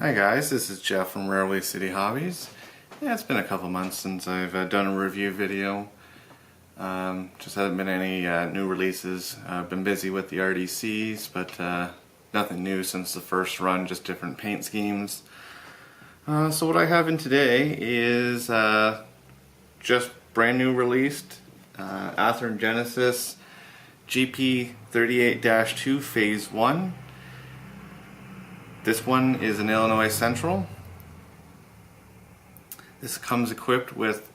Hi guys, this is Jeff from Railway City Hobbies. Yeah, it's been a couple months since I've done a review video. Just haven't been any new releases. I've been busy with the RDCs, but nothing new since the first run, just different paint schemes. So what I have in today is just brand new released Athearn Genesis GP38-2 Phase 1. This one is an Illinois Central. This comes equipped with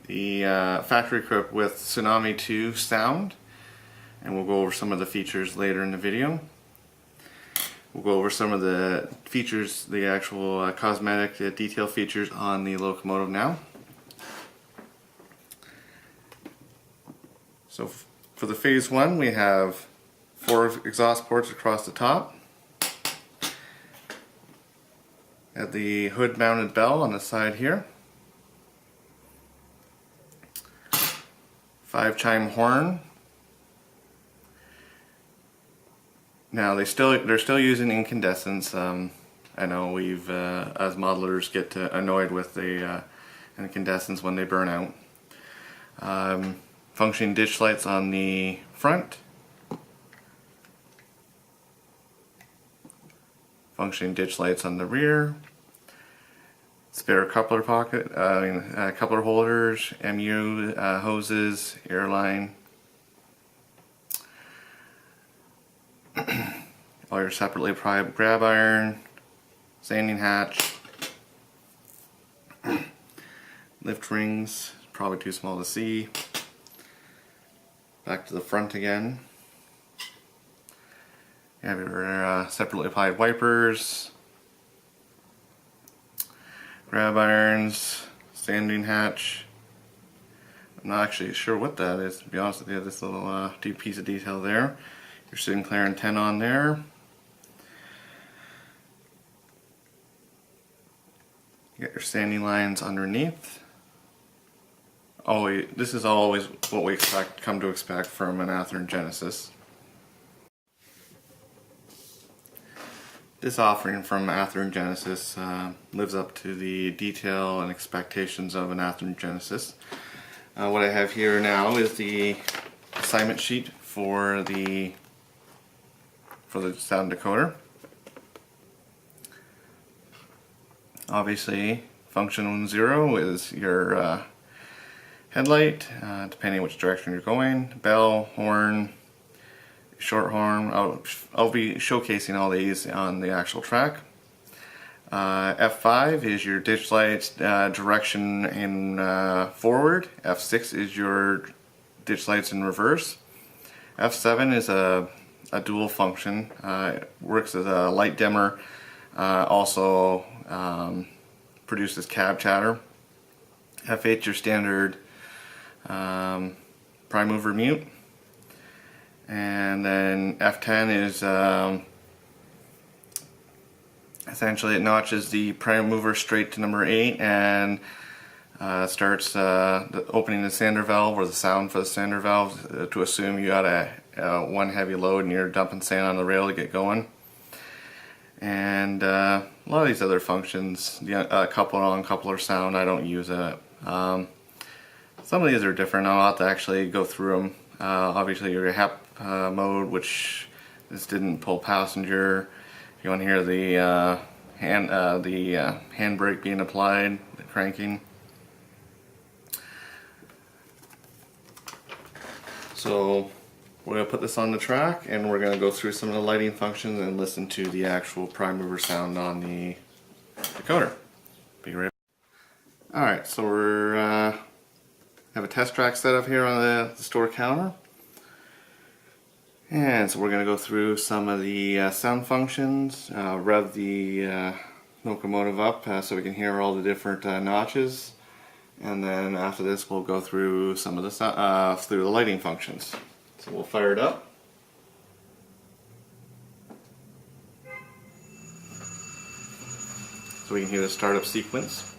the factory equipped with Tsunami 2 sound, and we'll go over some of the features later in the video. We'll go over some of the features, the actual cosmetic detail features on the locomotive now. So for the Phase 1 we have 4 exhaust ports across the top. At the hood mounted bell on the side here. 5 chime horn. Now they're still using incandescents. I know we've as modelers get annoyed with the incandescents when they burn out. Functioning ditch lights on the front. Functioning ditch lights on the rear. Spare coupler pocket, coupler holders, MU hoses, airline. All your separately applied grab iron, sanding hatch, lift rings, probably too small to see. Back to the front again. You have your separately applied wipers, grab irons, sanding hatch. I'm not actually sure what that is, to be honest with you. This little deep piece of detail there. Your Sinclair antenna on there. You got your sanding lines underneath. This is always what we come to expect from an Athearn Genesis. This offering from Athearn Genesis lives up to the detail and expectations of an Athearn Genesis. What I have here now is the assignment sheet for the sound decoder. Obviously, function 0 is your headlight, depending which direction you're going. Bell, horn, short horn. I'll be showcasing all these on the actual track. F5 is your ditch lights direction in forward. F6 is your ditch lights in reverse. F7 is a dual function. It works as a light dimmer. Also produces cab chatter. F8 your standard prime mover mute. And then F10 is essentially it notches the prime mover straight to number 8 and starts opening the sander valve, or the sound for the sander valve, to assume you got one heavy load and you're dumping sand on the rail to get going. And a lot of these other functions, coupler on, coupler sound, I don't use it. Some of these are different. I'll have to actually go through them. Obviously your HEP mode, which this didn't pull passenger. If you want to hear the handbrake being applied, the cranking. So we're going to put this on the track and we're going to go through some of the lighting functions and listen to the actual prime mover sound on the decoder. Be right back. Alright, so we're have a test track set up here on the store counter. And so we're going to go through some of the sound functions, rev the locomotive up so we can hear all the different notches, and then after this we'll go through some of the through the lighting functions. So we'll fire it up. So we can hear the startup sequence.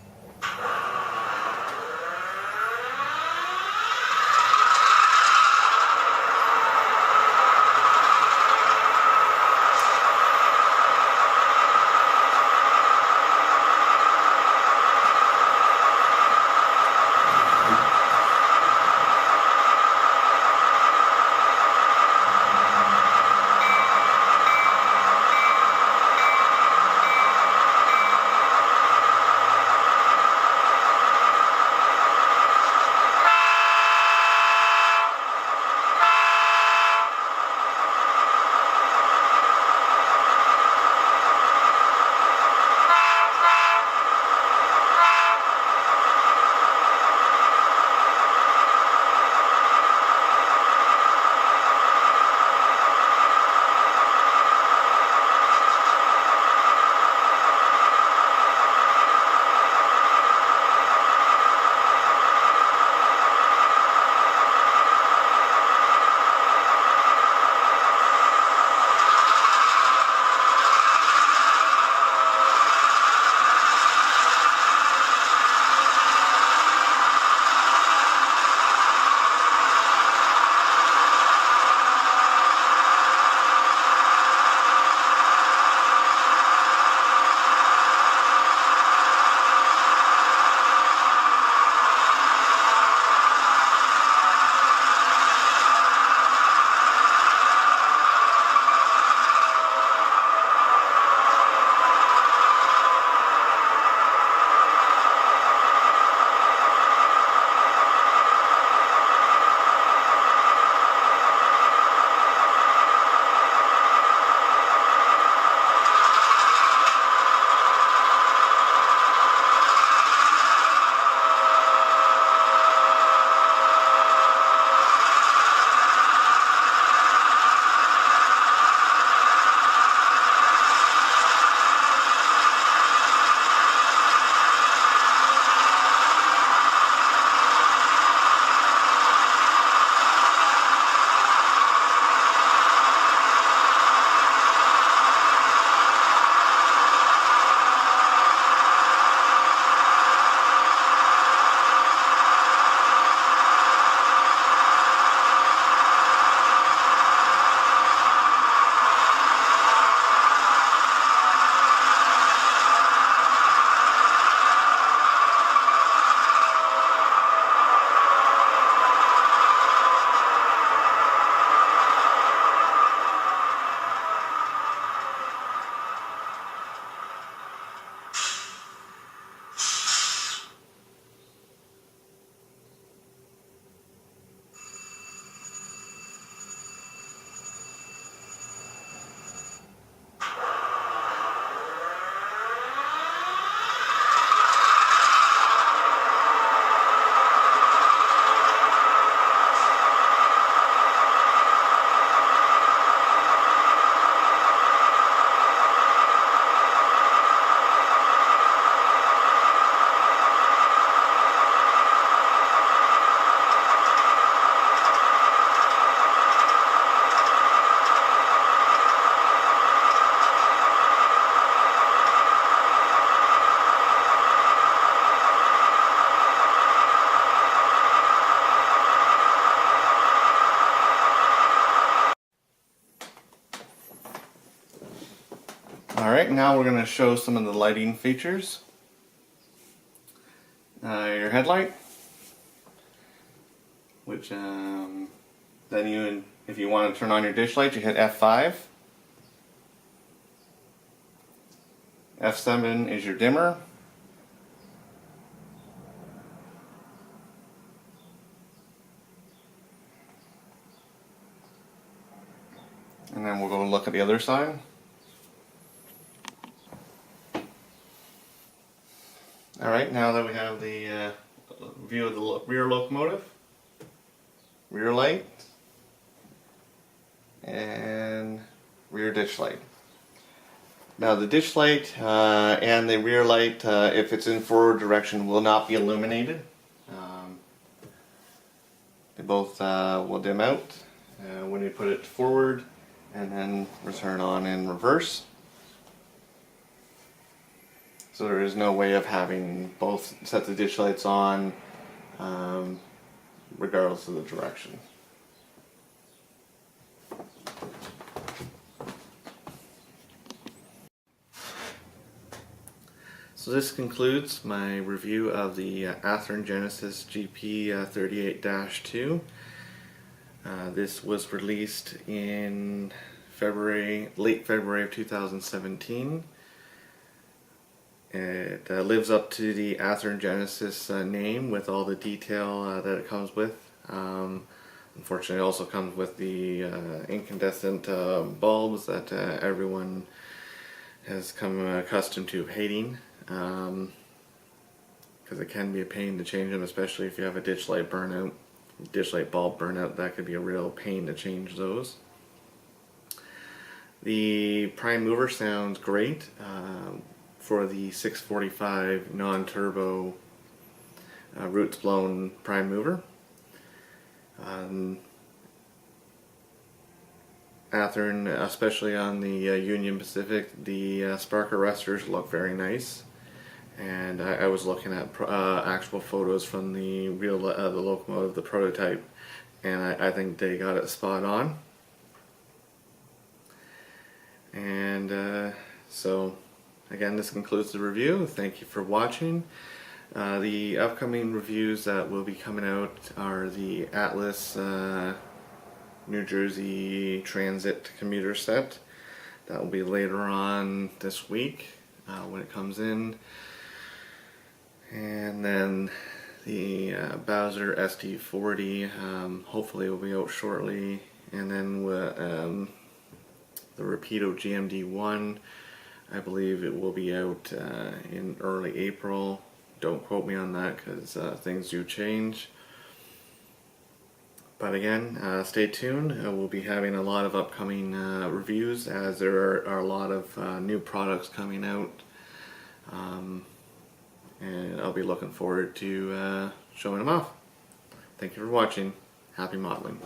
Alright, now we're going to show some of the lighting features. Your headlight, which then if you want to turn on your dish light, you hit F5. F7 is your dimmer. And then we'll go look at the other side. Alright, now that we have the view of the rear locomotive, rear light, and rear ditch light. Now the ditch light and the rear light, if it's in forward direction, will not be illuminated. They both will dim out when you put it forward and then return on in reverse. So there is no way of having both sets of ditch lights on regardless of the direction. So this concludes my review of the Athearn Genesis GP38-2. This was released in late February of 2017. It lives up to the Athearn Genesis name with all the detail that it comes with. Unfortunately, it also comes with the incandescent bulbs that everyone has come accustomed to hating, because it can be a pain to change them, especially if you have a ditch light burnout, ditch light bulb burnout. That could be a real pain to change those. The prime mover sounds great for the 645 non-turbo roots blown prime mover. Athearn, especially on the Union Pacific, the spark arresters look very nice, and I was looking at actual photos from the real the locomotive, the prototype, and I think they got it spot on. And so again, this concludes the review. Thank you for watching. The upcoming reviews that will be coming out are the Atlas New Jersey Transit commuter set. That will be later on this week when it comes in. And then the Bowser SD40 hopefully will be out shortly. And then the Rapido GMD1, I believe it will be out in early April. Don't quote me on that because things do change. But again, stay tuned. We'll be having a lot of upcoming reviews, as there are a lot of new products coming out. And I'll be looking forward to showing them off. Thank you for watching. Happy modeling.